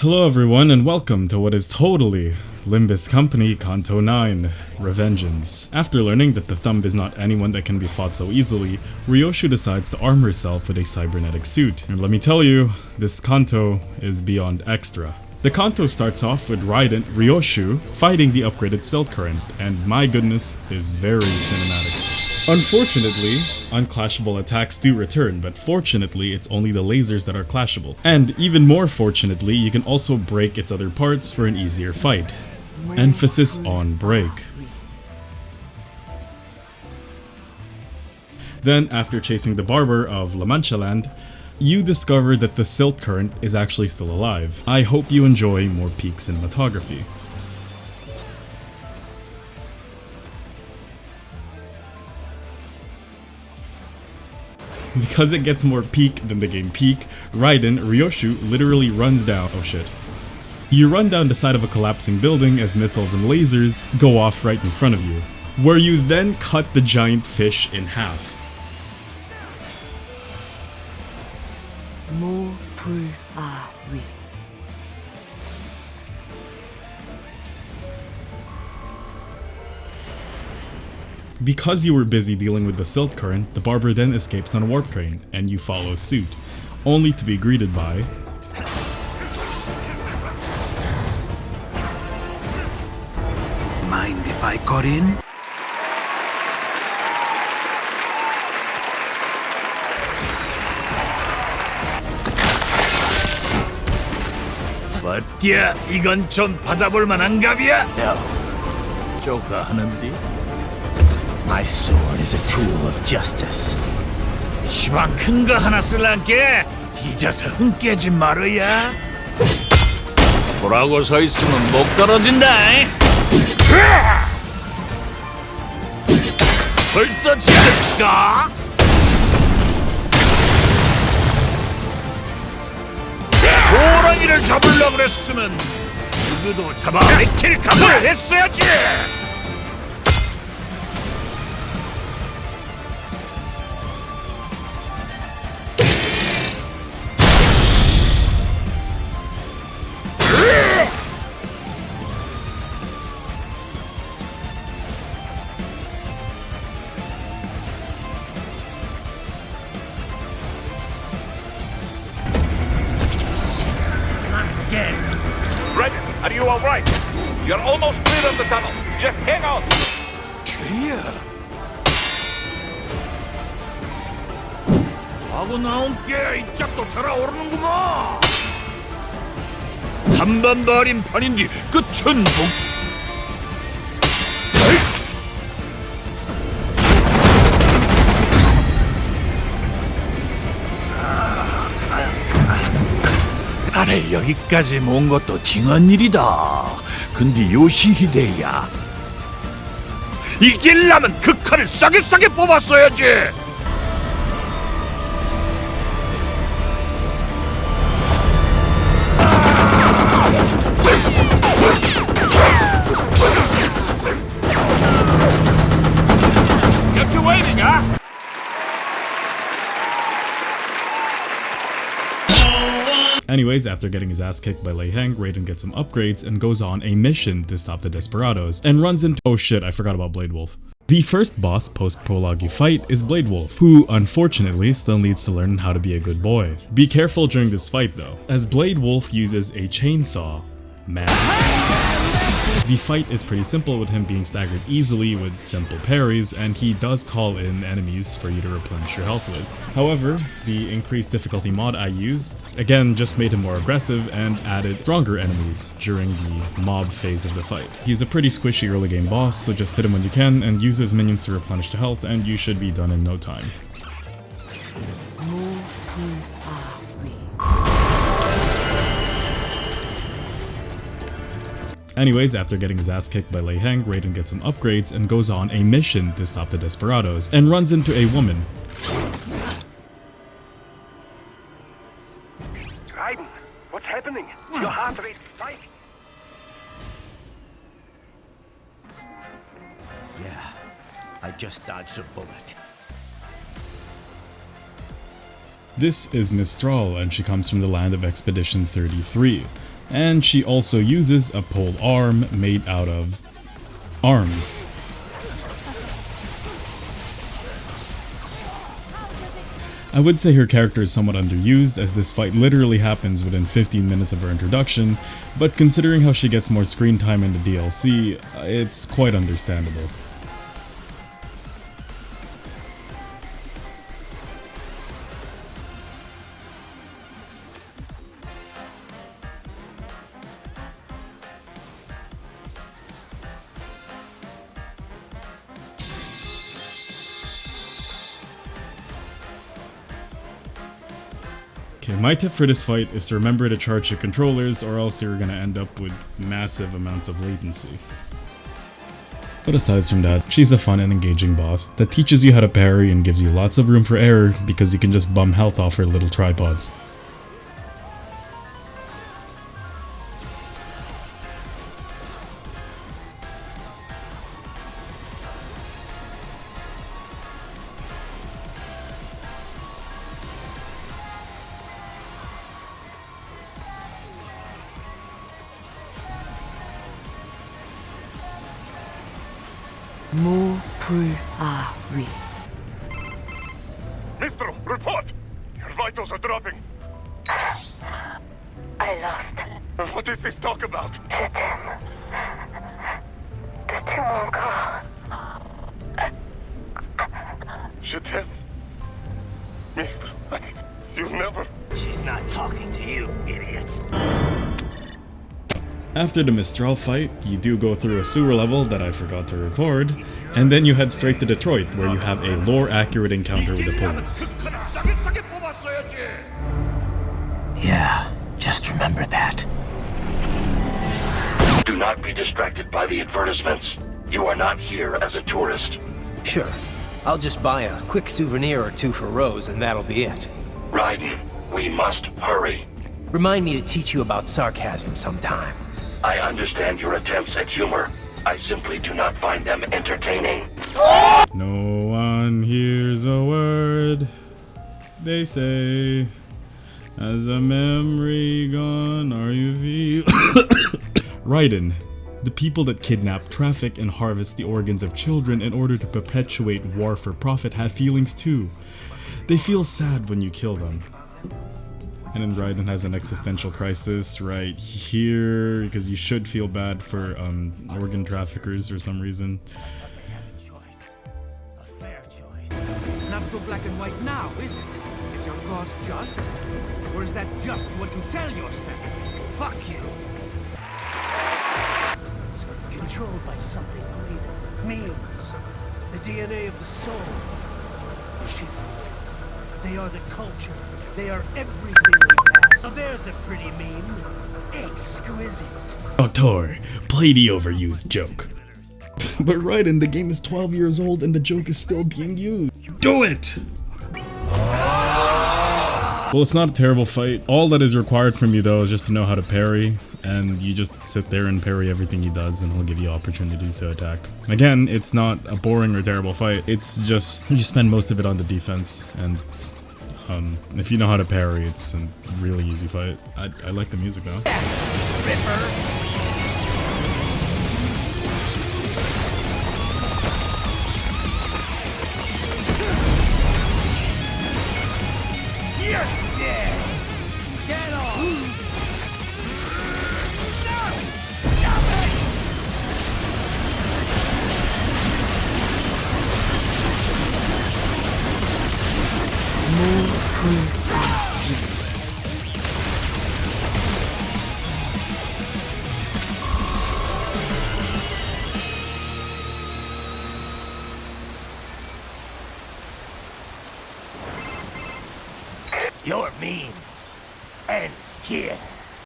Hello everyone and welcome to what is totally Limbus Company Canto 9, Revengeance. After learning that the Thumb is not anyone that can be fought so easily, Ryoshu decides to arm herself with a cybernetic suit. And let me tell you, this Canto is beyond extra. The Canto starts off with Ryoshu fighting the upgraded Silk Current, and my goodness, is very cinematic. Unfortunately, unclashable attacks do return, but fortunately it's only the lasers that are clashable. And even more fortunately, you can also break its other parts for an easier fight. Emphasis on break. Then, after chasing the barber of La Mancha Land, you discover that the Silk Current is actually still alive. I hope you enjoy more peak cinematography. Because it gets more peak than the game peak, Ryoshu literally runs down. Oh shit. You run down the side of a collapsing building as missiles and lasers go off right in front of you, where you then cut the giant fish in half. Because you were busy dealing with the Silk Current, the barber then escapes on a warp train, and you follow suit, only to be greeted by... Mind if I got in? 어때야? 이건 좀 받아볼 만한 값이야? No. 쪼가하는데? My sword is a tool of justice. 시방 큰 거 하나 쓸란게 뒤져서 흥 깨지 말어야. 보라고 서 있으면 목 떨어진다. 벌써 지쳤까? 호랑이를 잡으려고 그랬으면 누구도 잡아내킬 각오를 했어야지. Are you all right? You're almost clear of the tunnel. Just hang on. 그래야. 하고 나온 게 이짝도 달아오르는구만. 한번 버린 판인지 끝은 복. 나를 여기까지 모은 것도 징한 일이다. 근데 요시히데야, 이길라면 그 칼을 싸게 뽑았어야지. Get you waiting, huh? Anyways, after getting his ass kicked by Lei Heng, Raiden gets some upgrades and goes on a mission to stop the Desperados, and runs into— oh shit, I forgot about Bladewolf. The first boss post-prologue you fight is Bladewolf, who unfortunately still needs to learn how to be a good boy. Be careful during this fight though, as Bladewolf uses a chainsaw. The fight is pretty simple, with him being staggered easily with simple parries, and he does call in enemies for you to replenish your health with. However, the increased difficulty mod I used, again, just made him more aggressive and added stronger enemies during the mob phase of the fight. He's a pretty squishy early game boss, so just hit him when you can and use his minions to replenish the health, and you should be done in no time. Anyways, after getting his ass kicked by Lei Heng, Raiden gets some upgrades and goes on a mission to stop the Desperados, and runs into a woman. Raiden, what's happening? Your heart rate spiked. Yeah, I just dodged a bullet. This is Mistral, and she comes from the land of Expedition 33. And she also uses a pole arm made out of arms. I would say her character is somewhat underused, as this fight literally happens within 15 minutes of her introduction, but considering how she gets more screen time in the DLC, it's quite understandable. Okay, my tip for this fight is to remember to charge your controllers, or else you're gonna end up with massive amounts of latency. But aside from that, she's a fun and engaging boss that teaches you how to parry and gives you lots of room for error because you can just bum health off her little tripods. Mistral, report! Your vitals are dropping. I lost. What is this talk about? The two won't go. Shatem. Mistral, you'll never... She's not talking to you, idiots. After the Mistral fight, you do go through a sewer level that I forgot to record, and then you head straight to Detroit, where you have a lore-accurate encounter with the police. Yeah, just remember that. Do not be distracted by the advertisements. You are not here as a tourist. Sure. I'll just buy a quick souvenir or two for Rose and that'll be it. Raiden, we must hurry. Remind me to teach you about sarcasm sometime. I understand your attempts at humor. I simply do not find them entertaining. No one hears a word they say. As a memory gone, are you feel? Raiden. The people that kidnap, traffic, and harvest the organs of children in order to perpetuate war for profit have feelings too. They feel sad when you kill them. And then Raiden has an existential crisis right here, because you should feel bad for organ traffickers for some reason. Not so black and white now, is it? Is your cause just? Or is that just what you tell yourself? Fuck you! Controlled by something greater. Memes. The DNA of the soul. Shit. They are the culture. They are everything we pass. So there's a pretty meme. Exquisite. Doctor, play the overused joke. But Raiden, the game is 12 years old and the joke is still being used. Do it! Well, it's not a terrible fight. All that is required from you though is just to know how to parry, and you just sit there and parry everything he does and he'll give you opportunities to attack. Again, it's not a boring or terrible fight, it's just you spend most of it on the defense, and if you know how to parry, it's a really easy fight. I like the music though. Your memes end here.